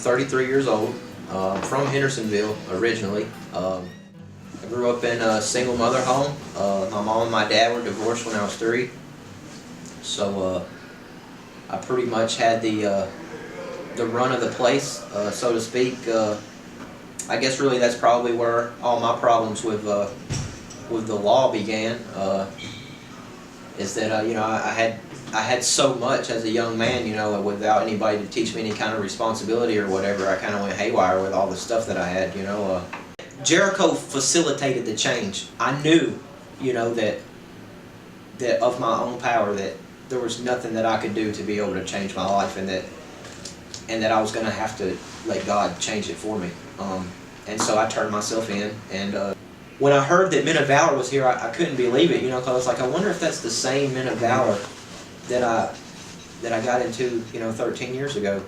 33 years old. From Hendersonville originally. I grew up in a single mother home. My mom and my dad were divorced when I was 3. So I pretty much had the run of the place, so to speak. I guess really that's probably where all my problems with the law began. Is that I had so much as a young man, without anybody to teach me any kind of responsibility or whatever. I kind of went haywire with all the stuff that I had. Jericho facilitated the change. I knew, that of my own power that there was nothing that I could do to be able to change my life, and that I was going to have to let God change it for me. And so I turned myself in, and when I heard that Men of Valor was here, I couldn't believe it, because I was like, I wonder if that's the same Men of Valor that I got into, 13 years ago.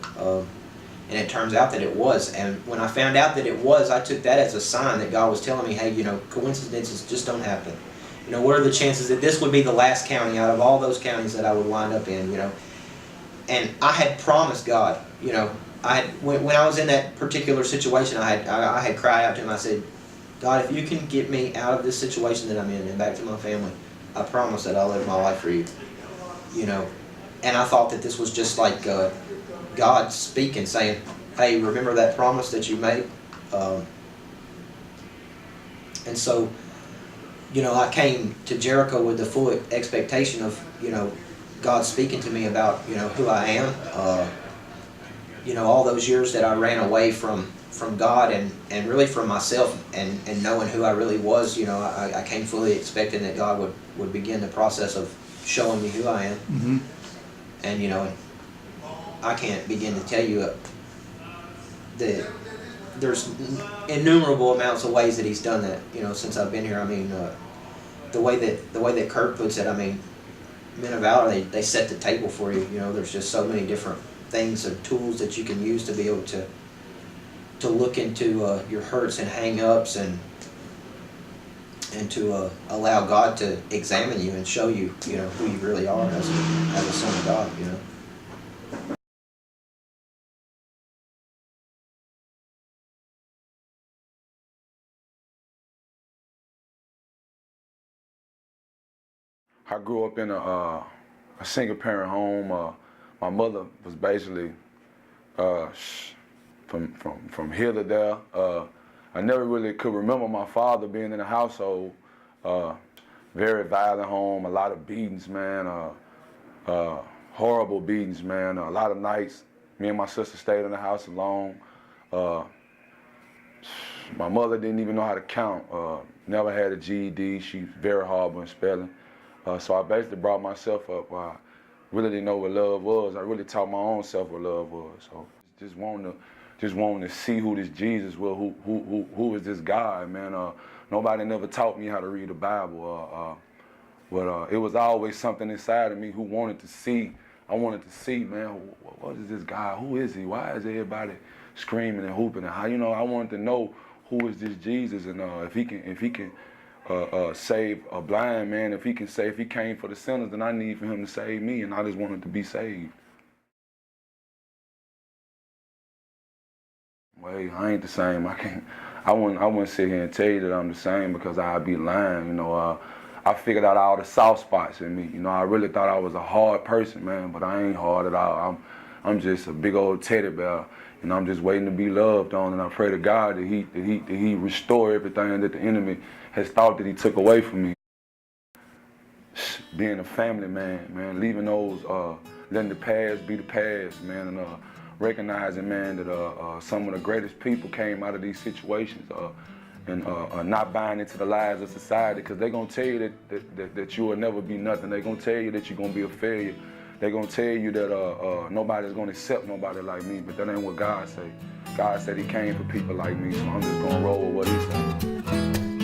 And it turns out that it was. And when I found out that it was, I took that as a sign that God was telling me, hey, coincidences just don't happen. What are the chances that this would be the last county out of all those counties that I would wind up in, And I had promised God, when I was in that particular situation, I had cried out to Him. I said, God, if you can get me out of this situation that I'm in and back to my family, I promise that I'll live my life for you. And I thought that this was just like God speaking, saying, hey, remember that promise that you made? And so, I came to Jericho with the full expectation of, God speaking to me about, who I am. All those years that I ran away from God and really from myself and knowing who I really was, I came fully expecting that God would begin the process of showing me who I am. Mm-hmm. And, I can't begin to tell you that there's innumerable amounts of ways that He's done that, since I've been here. I mean, the way that Kurt puts it, I mean, Men of Valor, they set the table for you. There's just so many different things and tools that you can use to be able to look into your hurts and hang-ups and to allow God to examine you and show you, who you really are as a son of God, I grew up in a single-parent home. My mother was basically from here to there. I never really could remember my father being in the household. Very violent home, a lot of beatings, man. Horrible beatings, man. A lot of nights, me and my sister stayed in the house alone. My mother didn't even know how to count. Never had a GED. She's very horrible in spelling. So I basically brought myself up. I really didn't know what love was. I really taught my own self what love was. So just wanting to see who this Jesus was, who is this God, man. Nobody never taught me how to read the Bible. But it was always something inside of me who wanted to see. I wanted to see, man, what is this God? Who is He? Why is everybody screaming and hooping? And how, I wanted to know who is this Jesus, and if he can save a blind man, if He came for the sinners, then I need for Him to save me, and I just wanted to be saved. Well, I ain't the same. I wouldn't sit here and tell you that I'm the same, because I'd be lying. I figured out all the soft spots in me. I really thought I was a hard person, man, but I ain't hard at all. I'm just a big old teddy bear, and I'm just waiting to be loved on. And I pray to God that He restore everything that the enemy has thought that He took away from me. Being a family man, leaving those, letting the past be the past, man, and recognizing, man, that some of the greatest people came out of these situations, and not buying into the lies of society, because they're going to tell you that you will never be nothing. They're going to tell you that you're going to be a failure. They're going to tell you that nobody's going to accept nobody like me, but that ain't what God said. God said He came for people like me, so I'm just going to roll with what He said.